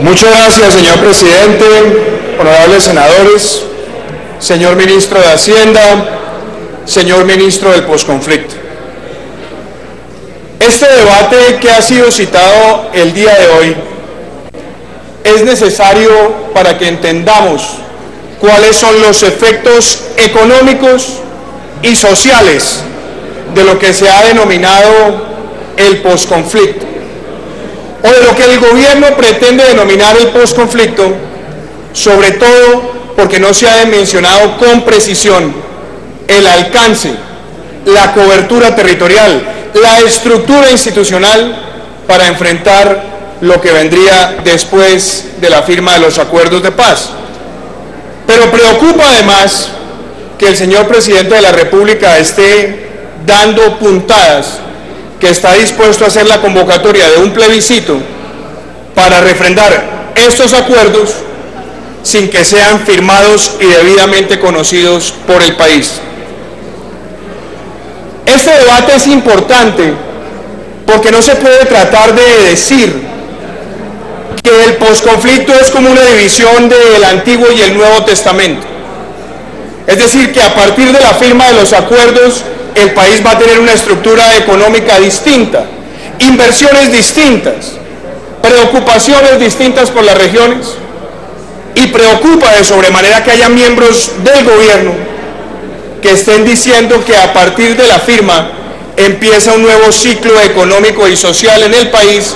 Muchas gracias, señor presidente, honorables senadores, señor ministro de Hacienda, señor ministro del posconflicto. Este debate que ha sido citado el día de hoy es necesario para que entendamos cuáles son los efectos económicos y sociales de lo que se ha denominado el posconflicto, o de lo que el gobierno pretende denominar el posconflicto, sobre todo porque no se ha mencionado con precisión el alcance, la cobertura territorial, la estructura institucional para enfrentar lo que vendría después de la firma de los acuerdos de paz. Pero preocupa además que el señor presidente de la República esté dando puntadas, que está dispuesto a hacer la convocatoria de un plebiscito para refrendar estos acuerdos sin que sean firmados y debidamente conocidos por el país. Este debate es importante porque no se puede tratar de decir que el posconflicto es como una división del Antiguo y el Nuevo Testamento. Es decir, que a partir de la firma de los acuerdos el país va a tener una estructura económica distinta, inversiones distintas, preocupaciones distintas por las regiones, y preocupa de sobremanera que haya miembros del gobierno que estén diciendo que a partir de la firma empieza un nuevo ciclo económico y social en el país,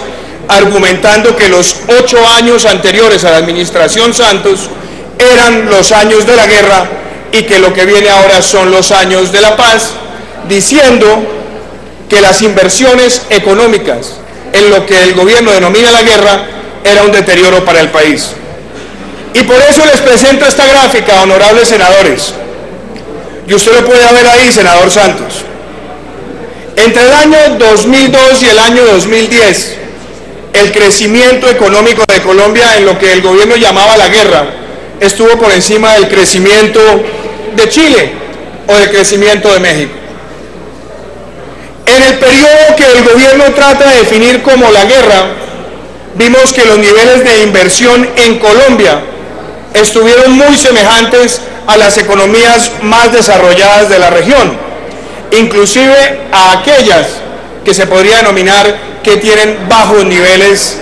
argumentando que los 8 años anteriores a la administración Santos eran los años de la guerra y que lo que viene ahora son los años de la paz, diciendo que las inversiones económicas en lo que el gobierno denomina la guerra era un deterioro para el país. Y por eso les presento esta gráfica, honorables senadores, y usted lo puede ver ahí, senador Santos. Entre el año 2002 y el año 2010, el crecimiento económico de Colombia en lo que el gobierno llamaba la guerra estuvo por encima del crecimiento de Chile o del crecimiento de México. En el periodo que el gobierno trata de definir como la guerra, vimos que los niveles de inversión en Colombia estuvieron muy semejantes a las economías más desarrolladas de la región, inclusive a aquellas que se podría denominar que tienen bajos niveles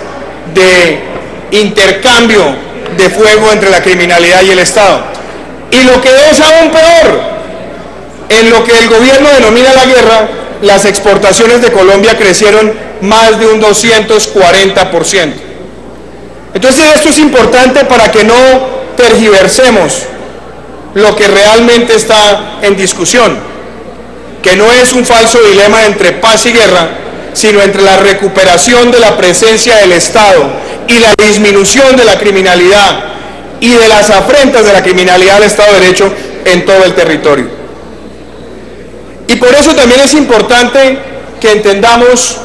de intercambio de fuego entre la criminalidad y el Estado. Y lo que es aún peor, en lo que el gobierno denomina la guerra, las exportaciones de Colombia crecieron más de un 240%. Entonces esto es importante para que no tergiversemos lo que realmente está en discusión, que no es un falso dilema entre paz y guerra, sino entre la recuperación de la presencia del Estado y la disminución de la criminalidad y de las afrentas de la criminalidad al Estado de Derecho en todo el territorio. Y por eso también es importante que entendamos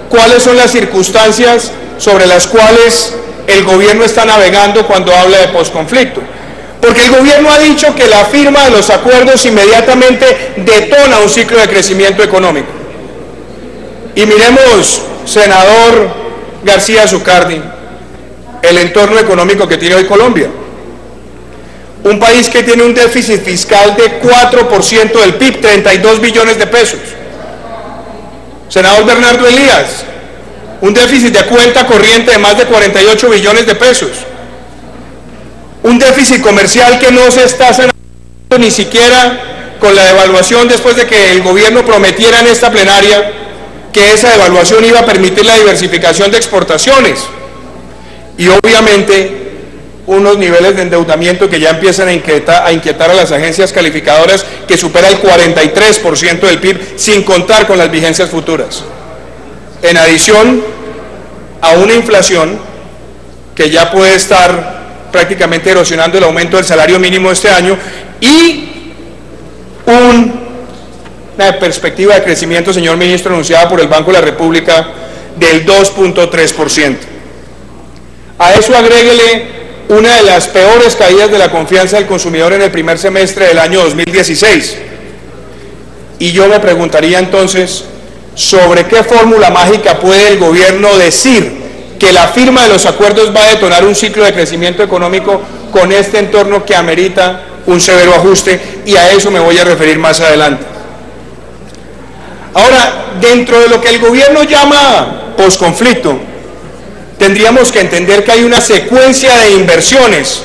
cuáles son las circunstancias sobre las cuales el gobierno está navegando cuando habla de posconflicto. Porque el gobierno ha dicho que la firma de los acuerdos inmediatamente detona un ciclo de crecimiento económico. Y miremos, senador García Zucardi, el entorno económico que tiene hoy Colombia. Un país que tiene un déficit fiscal de 4% del PIB, 32 billones de pesos. Senador Bernardo Elías, un déficit de cuenta corriente de más de 48 billones de pesos. Un déficit comercial que no se está sanando ni siquiera con la devaluación, después de que el gobierno prometiera en esta plenaria que esa devaluación iba a permitir la diversificación de exportaciones. Y obviamente unos niveles de endeudamiento que ya empiezan a inquietar a las agencias calificadoras, que supera el 43% del PIB, sin contar con las vigencias futuras. En adición a una inflación que ya puede estar prácticamente erosionando el aumento del salario mínimo este año y una perspectiva de crecimiento, señor ministro, anunciada por el Banco de la República del 2.3%. A eso agréguele una de las peores caídas de la confianza del consumidor en el primer semestre del año 2016. Y yo me preguntaría entonces, ¿sobre qué fórmula mágica puede el gobierno decir que la firma de los acuerdos va a detonar un ciclo de crecimiento económico con este entorno que amerita un severo ajuste, y a eso me voy a referir más adelante. Ahora, dentro de lo que el gobierno llama posconflicto, tendríamos que entender que hay una secuencia de inversiones,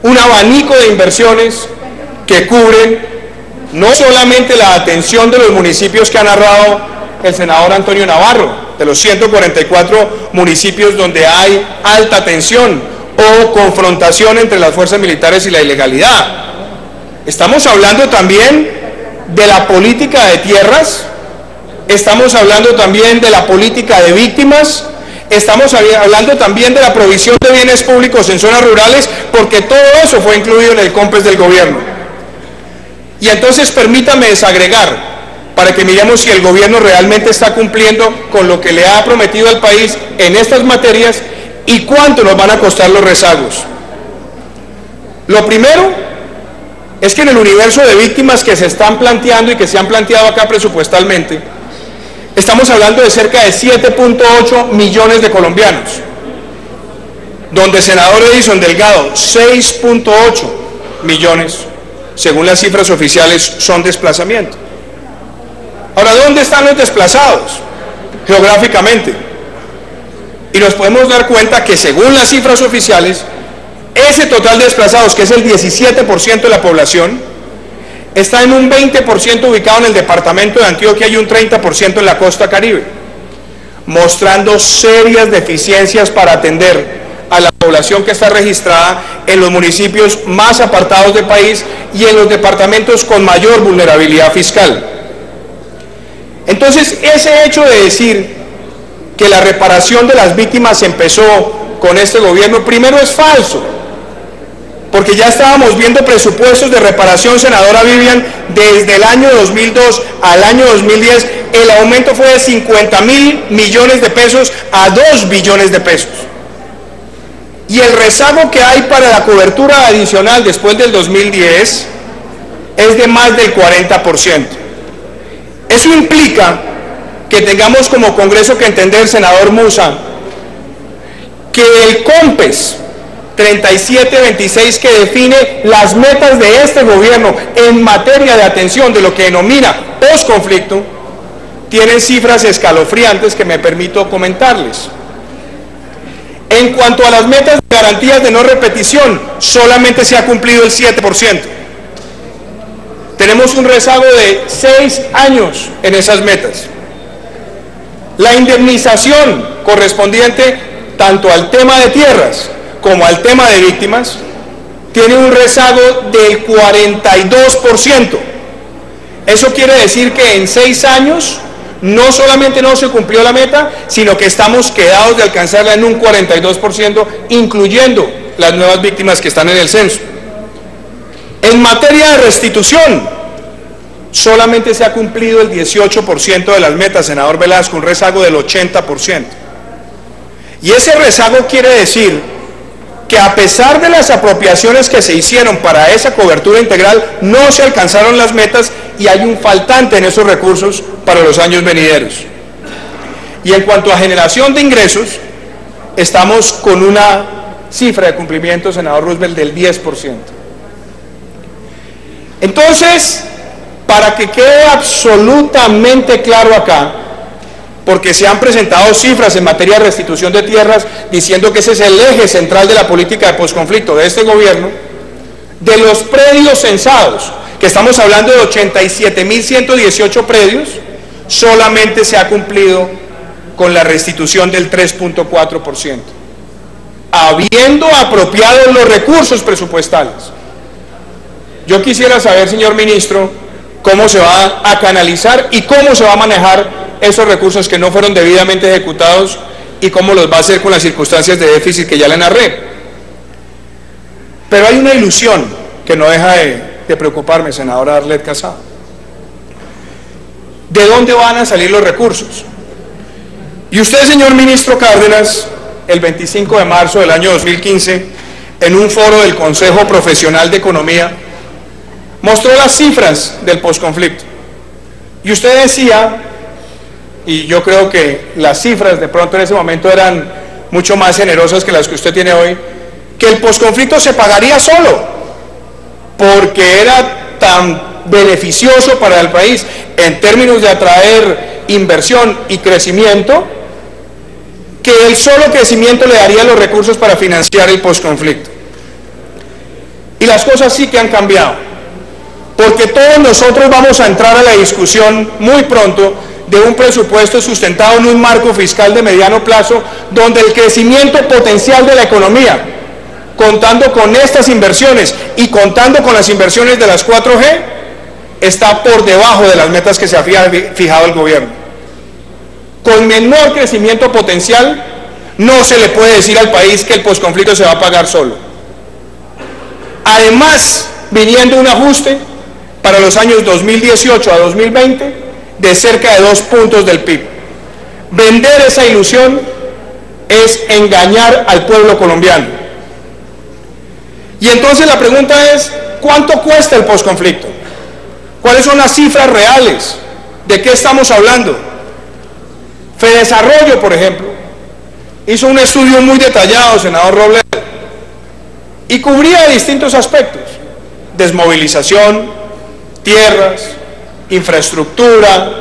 un abanico de inversiones que cubren no solamente la atención de los municipios que ha narrado el senador Antonio Navarro, de los 144 municipios donde hay alta tensión o confrontación entre las fuerzas militares y la ilegalidad. Estamos hablando también de la política de tierras, estamos hablando también de la política de víctimas, estamos hablando también de la provisión de bienes públicos en zonas rurales, porque todo eso fue incluido en el COMPES del gobierno. Y entonces permítame desagregar, para que miremos si el gobierno realmente está cumpliendo con lo que le ha prometido al país en estas materias y cuánto nos van a costar los rezagos. Lo primero es que en el universo de víctimas que se están planteando y que se han planteado acá presupuestalmente, estamos hablando de cerca de 7.8 millones de colombianos, donde senador Edison Delgado, 6.8 millones, según las cifras oficiales, son desplazamiento. Ahora, ¿dónde están los desplazados? Geográficamente. Y nos podemos dar cuenta que según las cifras oficiales, ese total de desplazados, que es el 17% de la población, está en un 20% ubicado en el departamento de Antioquia y un 30% en la costa caribe, mostrando serias deficiencias para atender a la población que está registrada en los municipios más apartados del país y en los departamentos con mayor vulnerabilidad fiscal. Entonces, ese hecho de decir que la reparación de las víctimas empezó con este gobierno, primero es falso, porque ya estábamos viendo presupuestos de reparación, senadora Vivian, desde el año 2002 al año 2010, el aumento fue de 50.000 millones de pesos a 2 billones de pesos. Y el rezago que hay para la cobertura adicional después del 2010 es de más del 40%. Eso implica que tengamos como Congreso que entender, senador Musa, que el COMPES 3726, que define las metas de este gobierno en materia de atención de lo que denomina posconflicto, tienen cifras escalofriantes que me permito comentarles. En cuanto a las metas de garantías de no repetición, solamente se ha cumplido el 7%. Tenemos un rezago de 6 años en esas metas. La indemnización correspondiente tanto al tema de tierras como al tema de víctimas tiene un rezago del 42%. Eso quiere decir que en 6 años no solamente no se cumplió la meta, sino que estamos quedados de alcanzarla en un 42%, incluyendo las nuevas víctimas que están en el censo. En materia de restitución, solamente se ha cumplido el 18% de las metas, senador Velasco, un rezago del 80%. Y ese rezago quiere decir que a pesar de las apropiaciones que se hicieron para esa cobertura integral, no se alcanzaron las metas y hay un faltante en esos recursos para los años venideros. Y en cuanto a generación de ingresos, estamos con una cifra de cumplimiento, senador Roosevelt, del 10%. Entonces, para que quede absolutamente claro acá, porque se han presentado cifras en materia de restitución de tierras diciendo que ese es el eje central de la política de posconflicto de este gobierno, de los predios censados, que estamos hablando de 87.118 predios, solamente se ha cumplido con la restitución del 3.4%, habiendo apropiado los recursos presupuestales. Yo quisiera saber, señor ministro, cómo se va a canalizar y cómo se va a manejar esos recursos que no fueron debidamente ejecutados y cómo los va a hacer con las circunstancias de déficit que ya le narré. Pero hay una ilusión que no deja de preocuparme, senadora Arlet Casado. ¿De dónde van a salir los recursos? Y usted, señor ministro Cárdenas, el 25 de marzo del año 2015, en un foro del Consejo Profesional de Economía, mostró las cifras del posconflicto. Y usted decía, y yo creo que las cifras de pronto en ese momento eran mucho más generosas que las que usted tiene hoy, que el posconflicto se pagaría solo, porque era tan beneficioso para el país en términos de atraer inversión y crecimiento, que el solo crecimiento le daría los recursos para financiar el posconflicto. Y las cosas sí que han cambiado, porque todos nosotros vamos a entrar a la discusión muy pronto de un presupuesto sustentado en un marco fiscal de mediano plazo, donde el crecimiento potencial de la economía, contando con estas inversiones y contando con las inversiones de las 4G, está por debajo de las metas que se había fijado el gobierno. Con menor crecimiento potencial, no se le puede decir al país que el posconflicto se va a pagar solo. Además, viniendo un ajuste para los años 2018 a 2020 de cerca de 2 puntos del PIB. Vender esa ilusión es engañar al pueblo colombiano. Y entonces la pregunta es, ¿cuánto cuesta el posconflicto? ¿Cuáles son las cifras reales? ¿De qué estamos hablando? Fedesarrollo, por ejemplo, hizo un estudio muy detallado, senador Robledo, y cubría distintos aspectos: desmovilización, tierras, infraestructura,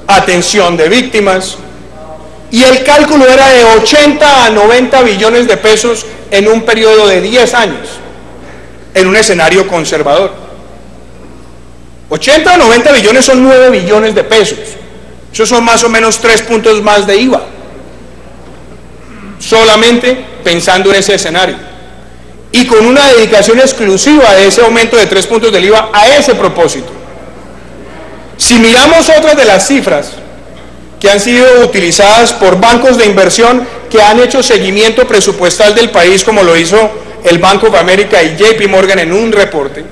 atención de víctimas, y el cálculo era de 80 a 90 billones de pesos en un periodo de 10 años, en un escenario conservador. 80 a 90 billones son 9 billones de pesos, esos son más o menos 3 puntos más de IVA, solamente pensando en ese escenario, y con una dedicación exclusiva de ese aumento de 3 puntos del IVA a ese propósito. Si miramos otras de las cifras que han sido utilizadas por bancos de inversión que han hecho seguimiento presupuestal del país, como lo hizo el Bank of America y JP Morgan en un reporte,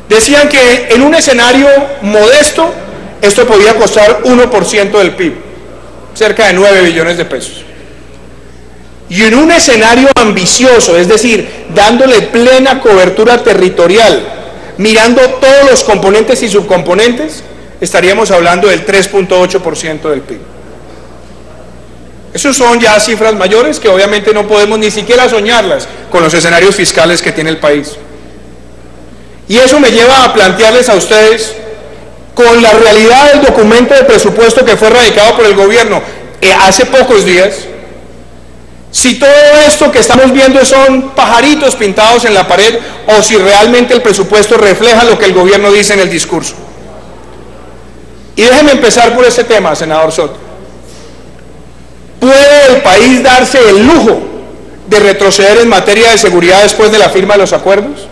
decían que en un escenario modesto esto podía costar 1% del PIB, cerca de 9 billones de pesos. Y en un escenario ambicioso, es decir, dándole plena cobertura territorial, mirando todos los componentes y subcomponentes, estaríamos hablando del 3.8% del PIB. Esos son ya cifras mayores que obviamente no podemos ni siquiera soñarlas con los escenarios fiscales que tiene el país. Y eso me lleva a plantearles a ustedes, con la realidad del documento de presupuesto que fue radicado por el gobierno hace pocos días, si todo esto que estamos viendo son pajaritos pintados en la pared o si realmente el presupuesto refleja lo que el gobierno dice en el discurso. Y déjenme empezar por este tema, senador Soto. ¿Puede el país darse el lujo de retroceder en materia de seguridad después de la firma de los acuerdos?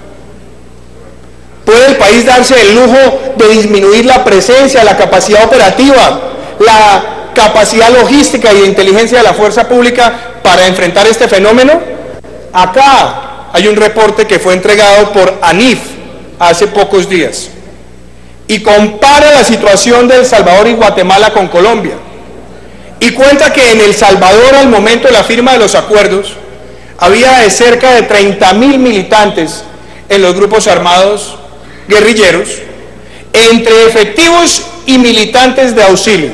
¿Puede el país darse el lujo de disminuir la presencia, la capacidad operativa, la capacidad logística y de inteligencia de la fuerza pública para enfrentar este fenómeno? Acá hay un reporte que fue entregado por ANIF hace pocos días y compara la situación de El Salvador y Guatemala con Colombia y cuenta que en El Salvador, al momento de la firma de los acuerdos, había de cerca de 30.000 militantes en los grupos armados guerrilleros, entre efectivos y militantes de auxilio.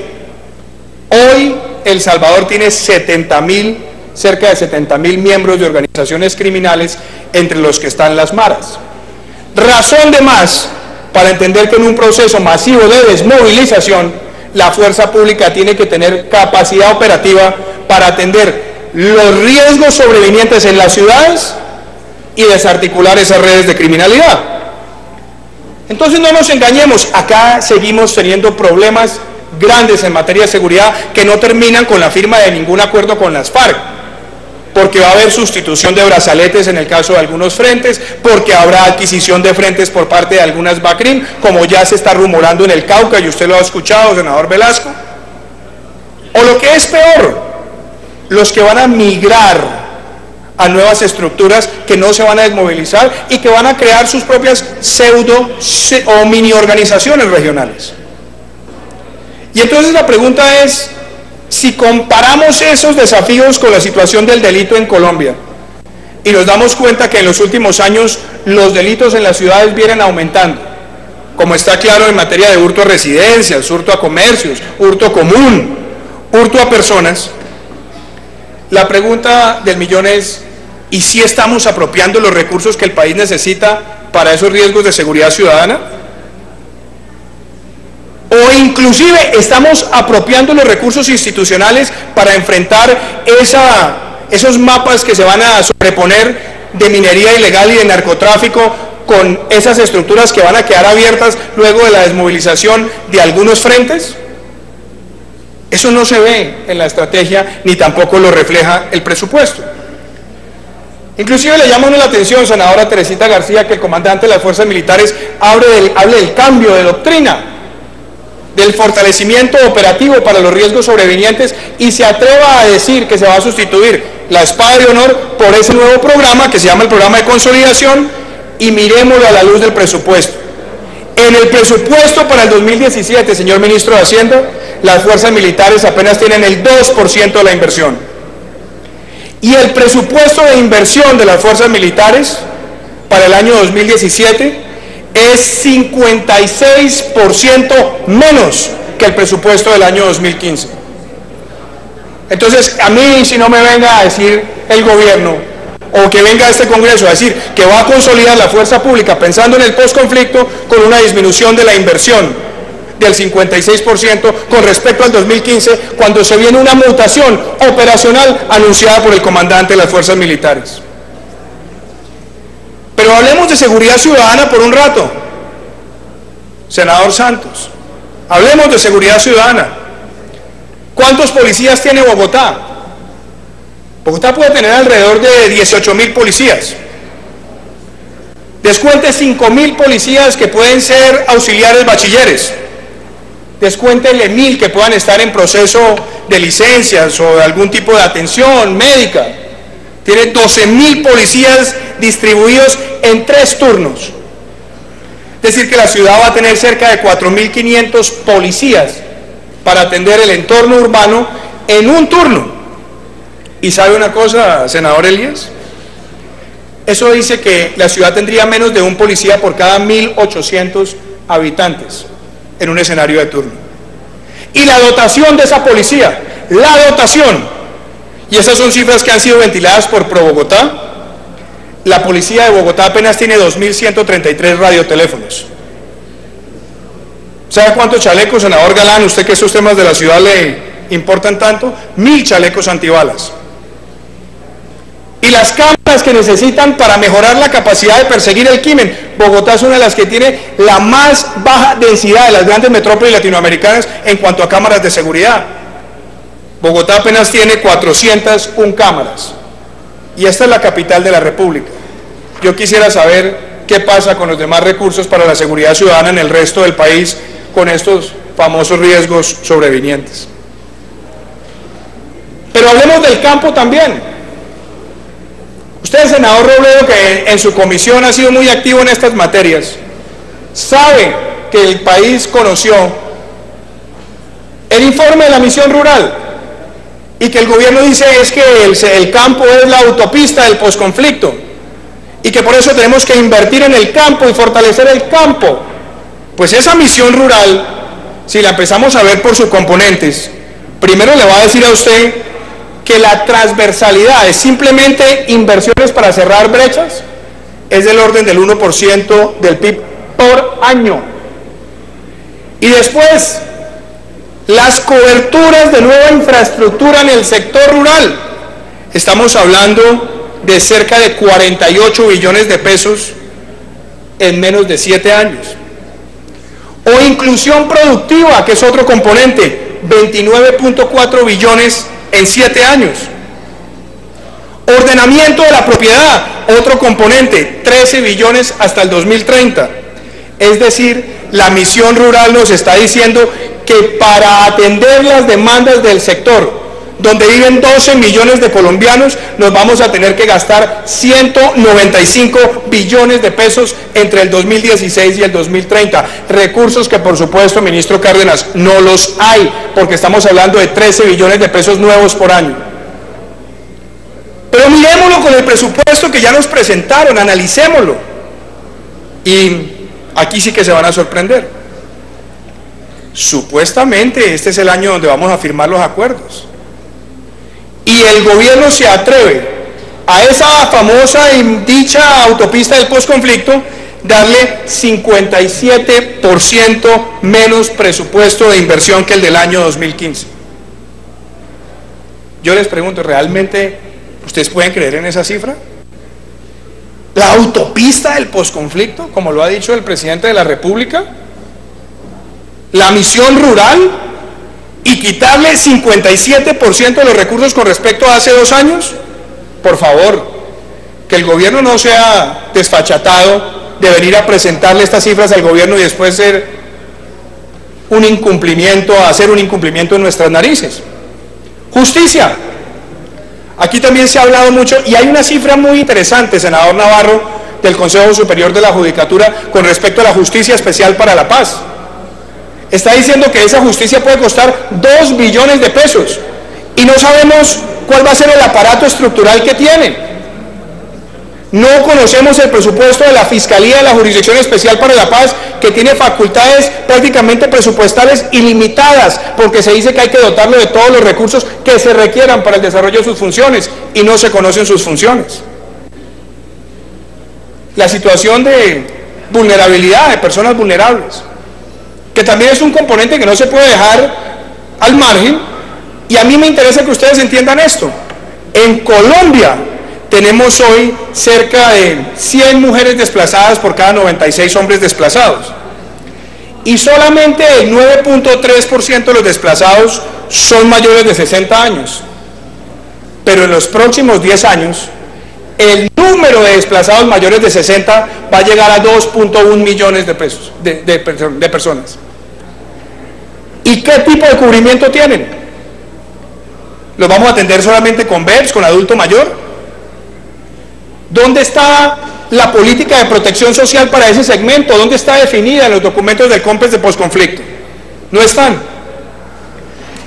Hoy El Salvador tiene cerca de 70.000 miembros de organizaciones criminales, entre los que están las maras. Razón de más para entender que en un proceso masivo de desmovilización, la fuerza pública tiene que tener capacidad operativa para atender los riesgos sobrevinientes en las ciudades y desarticular esas redes de criminalidad. Entonces no nos engañemos, acá seguimos teniendo problemas grandes en materia de seguridad que no terminan con la firma de ningún acuerdo con las FARC, porque va a haber sustitución de brazaletes en el caso de algunos frentes, porque habrá adquisición de frentes por parte de algunas BACRIM, como ya se está rumorando en el Cauca, y usted lo ha escuchado, senador Velasco. O lo que es peor, los que van a migrar a nuevas estructuras que no se van a desmovilizar y que van a crear sus propias pseudo o mini organizaciones regionales. Y entonces la pregunta es, si comparamos esos desafíos con la situación del delito en Colombia y nos damos cuenta que en los últimos años los delitos en las ciudades vienen aumentando, como está claro en materia de hurto a residencias, hurto a comercios, hurto común, hurto a personas, La pregunta del millón es, ¿y si estamos apropiando los recursos que el país necesita para esos riesgos de seguridad ciudadana? O inclusive estamos apropiando los recursos institucionales para enfrentar esos mapas que se van a sobreponer de minería ilegal y de narcotráfico con esas estructuras que van a quedar abiertas luego de la desmovilización de algunos frentes. Eso no se ve en la estrategia ni tampoco lo refleja el presupuesto. Inclusive le llama a uno la atención, senadora Teresita García, que el comandante de las fuerzas militares hable del cambio de doctrina, del fortalecimiento operativo para los riesgos sobrevinientes, y se atreva a decir que se va a sustituir la espada de honor por ese nuevo programa que se llama el programa de consolidación, y miremoslo a la luz del presupuesto. En el presupuesto para el 2017, señor ministro de Hacienda, las fuerzas militares apenas tienen el 2% de la inversión. Y el presupuesto de inversión de las fuerzas militares para el año 2017 es 56% menos que el presupuesto del año 2015. Entonces, a mí, si no me venga a decir el gobierno, o que venga a este Congreso a decir que va a consolidar la fuerza pública pensando en el posconflicto con una disminución de la inversión del 56% con respecto al 2015, cuando se viene una mutación operacional anunciada por el comandante de las fuerzas militares. Pero hablemos de seguridad ciudadana por un rato, senador Santos. Hablemos de seguridad ciudadana. ¿Cuántos policías tiene Bogotá? Bogotá puede tener alrededor de 18.000 policías. Descuente 5.000 policías que pueden ser auxiliares bachilleres. Descuéntele 1.000 que puedan estar en proceso de licencias o de algún tipo de atención médica. Tiene 12.000 policías distribuidos en 3 turnos. Es decir, que la ciudad va a tener cerca de 4.500 policías para atender el entorno urbano en un turno. ¿Y sabe una cosa, senador Elías? Eso dice que la ciudad tendría menos de un policía por cada 1.800 habitantes en un escenario de turno. Y la dotación de esa policía, la dotación, y esas son cifras que han sido ventiladas por ProBogotá, la policía de Bogotá apenas tiene 2.133 radioteléfonos. ¿Sabe cuántos chalecos, senador Galán, usted que esos temas de la ciudad le importan tanto? 1.000 chalecos antibalas. Y las cámaras que necesitan para mejorar la capacidad de perseguir el crimen. Bogotá es una de las que tiene la más baja densidad de las grandes metrópolis latinoamericanas en cuanto a cámaras de seguridad. Bogotá apenas tiene 401 cámaras. Y esta es la capital de la República. Yo quisiera saber qué pasa con los demás recursos para la seguridad ciudadana en el resto del país con estos famosos riesgos sobrevinientes. Pero hablemos del campo también. Usted, senador Robledo, que en su comisión ha sido muy activo en estas materias, sabe que el país conoció el informe de la misión rural y que el gobierno dice es que el campo es la autopista del posconflicto y que por eso tenemos que invertir en el campo y fortalecer el campo. Pues esa misión rural, si la empezamos a ver por sus componentes, primero le va a decir a usted que la transversalidad es simplemente inversiones para cerrar brechas, es del orden del 1% del PIB por año. Y después, las coberturas de nueva infraestructura en el sector rural. Estamos hablando de cerca de 48 billones de pesos en menos de 7 años. O inclusión productiva, que es otro componente, 29.4 billones en 7 años. Ordenamiento de la propiedad, otro componente, 13 billones hasta el 2030. Es decir, la misión rural nos está diciendo que para atender las demandas del sector, donde viven 12 millones de colombianos, nos vamos a tener que gastar 195 billones de pesos entre el 2016 y el 2030. Recursos que, por supuesto, ministro Cárdenas, no los hay, porque estamos hablando de 13 billones de pesos nuevos por año. Pero miremoslo con el presupuesto que ya nos presentaron, analicémoslo. Y aquí sí que se van a sorprender. Supuestamente este es el año donde vamos a firmar los acuerdos. y el gobierno se atreve a esa famosa y dicha autopista del posconflicto darle 57% menos presupuesto de inversión que el del año 2015. Yo les pregunto, ¿realmente ustedes pueden creer en esa cifra? ¿La autopista del posconflicto, como lo ha dicho el presidente de la República? ¿La misión rural? ¿Y quitarle 57% de los recursos con respecto a hace 2 años? Por favor, que el gobierno no sea desfachatado de venir a presentarle estas cifras al gobierno y después hacer un incumplimiento en nuestras narices. Justicia. Aquí también se ha hablado mucho, y hay una cifra muy interesante, senador Navarro, del Consejo Superior de la Judicatura, con respecto a la Justicia Especial para la Paz. Está diciendo que esa justicia puede costar 2 billones de pesos, y no sabemos cuál va a ser el aparato estructural que tiene. No conocemos el presupuesto de la Fiscalía de la Jurisdicción Especial para la Paz, que tiene facultades prácticamente presupuestales ilimitadas, porque se dice que hay que dotarlo de todos los recursos que se requieran para el desarrollo de sus funciones, y no se conocen sus funciones. La situación de vulnerabilidad de personas vulnerables, que también es un componente que no se puede dejar al margen, y a mí me interesa que ustedes entiendan esto. En Colombia tenemos hoy cerca de 100 mujeres desplazadas por cada 96 hombres desplazados. Y solamente el 9.3% de los desplazados son mayores de 60 años. Pero en los próximos 10 años, el número de desplazados mayores de 60 va a llegar a 2.1 millones de personas. ¿Y qué tipo de cubrimiento tienen? ¿Los vamos a atender solamente con BEPS, con adulto mayor? ¿Dónde está la política de protección social para ese segmento? ¿Dónde está definida en los documentos del COMPES de posconflicto? No están.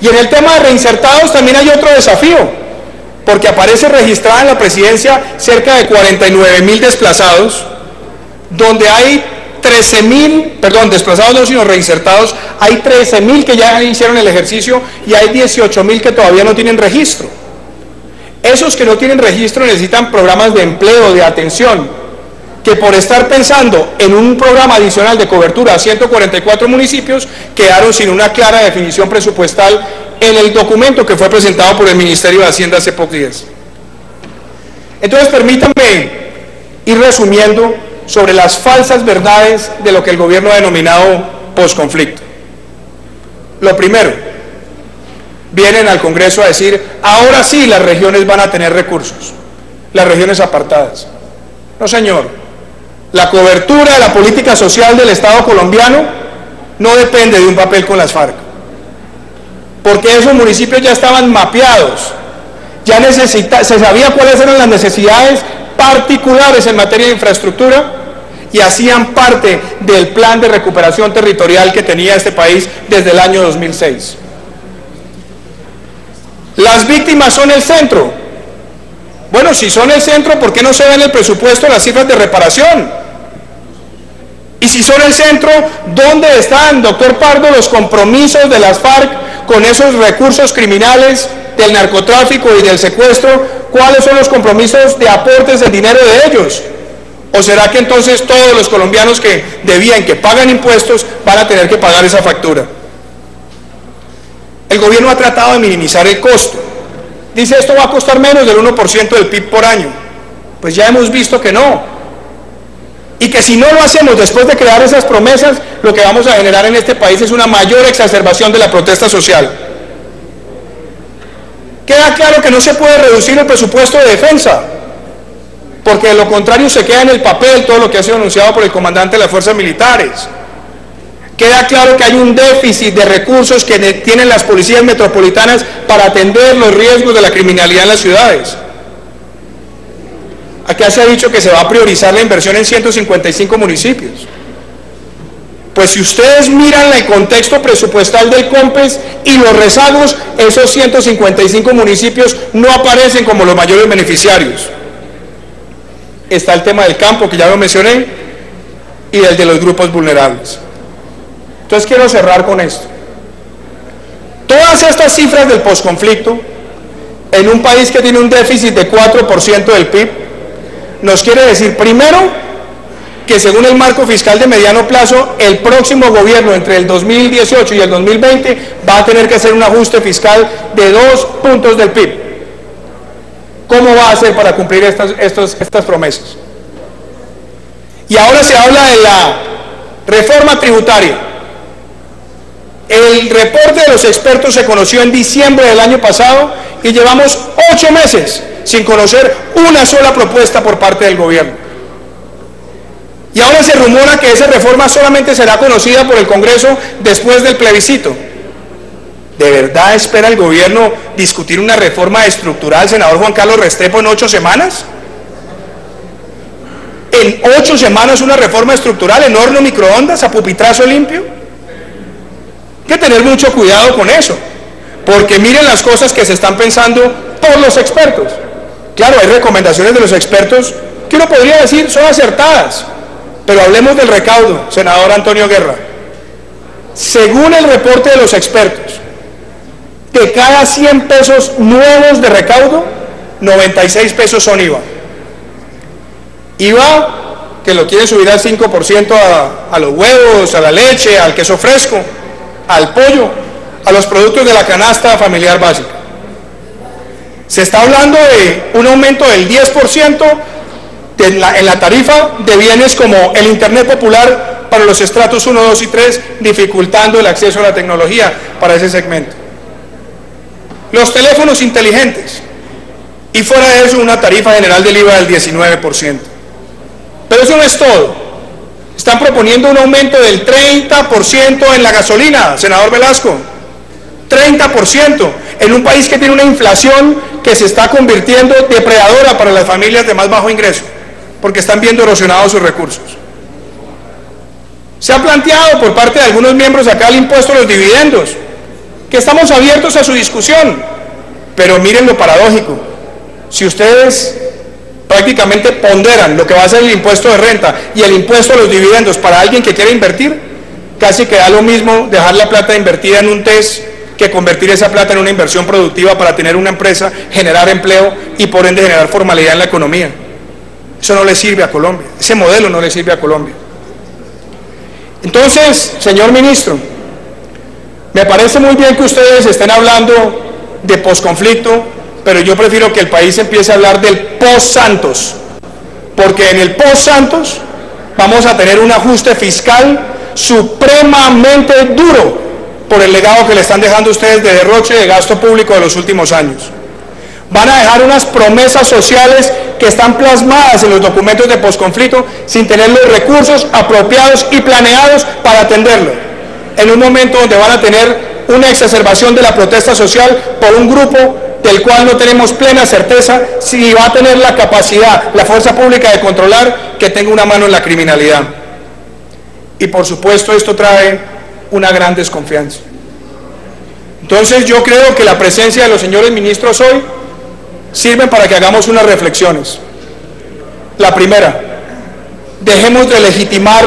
Y en el tema de reinsertados también hay otro desafío, porque aparece registrada en la presidencia cerca de 49.000 desplazados, donde hay 13.000, perdón, desplazados no sino reinsertados, hay 13.000 que ya hicieron el ejercicio y hay 18.000 que todavía no tienen registro. Esos que no tienen registro necesitan programas de empleo, de atención, que por estar pensando en un programa adicional de cobertura a 144 municipios, quedaron sin una clara definición presupuestal en el documento que fue presentado por el Ministerio de Hacienda hace pocos días. Entonces, permítanme ir resumiendo sobre las falsas verdades de lo que el gobierno ha denominado posconflicto. Lo primero, vienen al Congreso a decir, ahora sí las regiones van a tener recursos, las regiones apartadas. No, señor, la cobertura de la política social del Estado colombiano no depende de un papel con las FARC, porque esos municipios ya estaban mapeados, ya se sabía cuáles eran las necesidades particulares en materia de infraestructura, y hacían parte del plan de recuperación territorial que tenía este país desde el año 2006. Las víctimas son el centro. Bueno, si son el centro, ¿por qué no se ve en el presupuesto las cifras de reparación? Y si son el centro, ¿dónde están, doctor Pardo, los compromisos de las FARC con esos recursos criminales del narcotráfico y del secuestro? ¿Cuáles son los compromisos de aportes del dinero de ellos? ¿O será que entonces todos los colombianos que debían, que pagan impuestos, van a tener que pagar esa factura? El gobierno ha tratado de minimizar el costo. Dice, esto va a costar menos del 1% del PIB por año. Pues ya hemos visto que no. Y que si no lo hacemos después de crear esas promesas, lo que vamos a generar en este país es una mayor exacerbación de la protesta social. Queda claro que no se puede reducir el presupuesto de defensa, porque de lo contrario se queda en el papel todo lo que ha sido anunciado por el comandante de las fuerzas militares. Queda claro que hay un déficit de recursos que tienen las policías metropolitanas para atender los riesgos de la criminalidad en las ciudades. Acá se ha dicho que se va a priorizar la inversión en 155 municipios. Pues si ustedes miran el contexto presupuestal del COMPES y los rezagos, esos 155 municipios no aparecen como los mayores beneficiarios. Está el tema del campo, que ya lo mencioné, y el de los grupos vulnerables. Entonces quiero cerrar con esto. Todas estas cifras del posconflicto en un país que tiene un déficit de 4% del PIB, nos quiere decir, primero, que según el marco fiscal de mediano plazo, el próximo gobierno entre el 2018 y el 2020 va a tener que hacer un ajuste fiscal de 2 puntos del PIB. ¿Cómo va a hacer para cumplir estas promesas? Y ahora se habla de la reforma tributaria. El reporte de los expertos se conoció en diciembre del año pasado y llevamos 8 meses sin conocer una sola propuesta por parte del gobierno. Y ahora se rumora que esa reforma solamente será conocida por el Congreso después del plebiscito. ¿De verdad espera el gobierno discutir una reforma estructural, senador Juan Carlos Restrepo, en 8 semanas? ¿En 8 semanas una reforma estructural en horno microondas a pupitrazo limpio? Hay que tener mucho cuidado con eso, porque miren las cosas que se están pensando por los expertos. Claro, hay recomendaciones de los expertos que uno podría decir son acertadas, pero hablemos del recaudo, senador Antonio Guerra. Según el reporte de los expertos, de cada 100 pesos nuevos de recaudo, 96 pesos son IVA. IVA que lo quieren subir al 5% a los huevos, a la leche, al queso fresco, al pollo, a los productos de la canasta familiar básica. Se está hablando de un aumento del 10% en la tarifa de bienes como el Internet popular para los estratos 1, 2 y 3, dificultando el acceso a la tecnología para ese segmento. Los teléfonos inteligentes, y fuera de eso una tarifa general del IVA del 19%. Pero eso no es todo. Están proponiendo un aumento del 30% en la gasolina, senador Velasco. 30%, en un país que tiene una inflación que se está convirtiendo depredadora para las familias de más bajo ingreso, porque están viendo erosionados sus recursos. Se ha planteado por parte de algunos miembros acá el impuesto a los dividendos, que estamos abiertos a su discusión, pero miren lo paradójico. Si ustedes prácticamente ponderan lo que va a ser el impuesto de renta y el impuesto a los dividendos para alguien que quiere invertir, casi que da lo mismo dejar la plata invertida en un TES que convertir esa plata en una inversión productiva para tener una empresa, generar empleo y por ende generar formalidad en la economía. Eso no le sirve a Colombia, ese modelo no le sirve a Colombia. Entonces, señor ministro, me parece muy bien que ustedes estén hablando de posconflicto, pero yo prefiero que el país empiece a hablar del post-Santos, porque en el post-Santos vamos a tener un ajuste fiscal supremamente duro por el legado que le están dejando ustedes de derroche de gasto público de los últimos años. Van a dejar unas promesas sociales que están plasmadas en los documentos de posconflicto sin tener los recursos apropiados y planeados para atenderlo, en un momento donde van a tener una exacerbación de la protesta social por un grupo del cual no tenemos plena certeza si va a tener la capacidad, la fuerza pública de controlar que tenga una mano en la criminalidad. Y por supuesto esto trae una gran desconfianza. Entonces yo creo que la presencia de los señores ministros hoy sirve para que hagamos unas reflexiones. La primera, dejemos de legitimar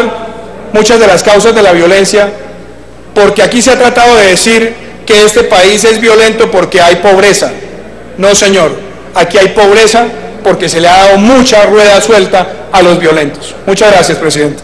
muchas de las causas de la violencia, porque aquí se ha tratado de decir que este país es violento porque hay pobreza. No, señor, aquí hay pobreza porque se le ha dado mucha rueda suelta a los violentos. Muchas gracias, presidente.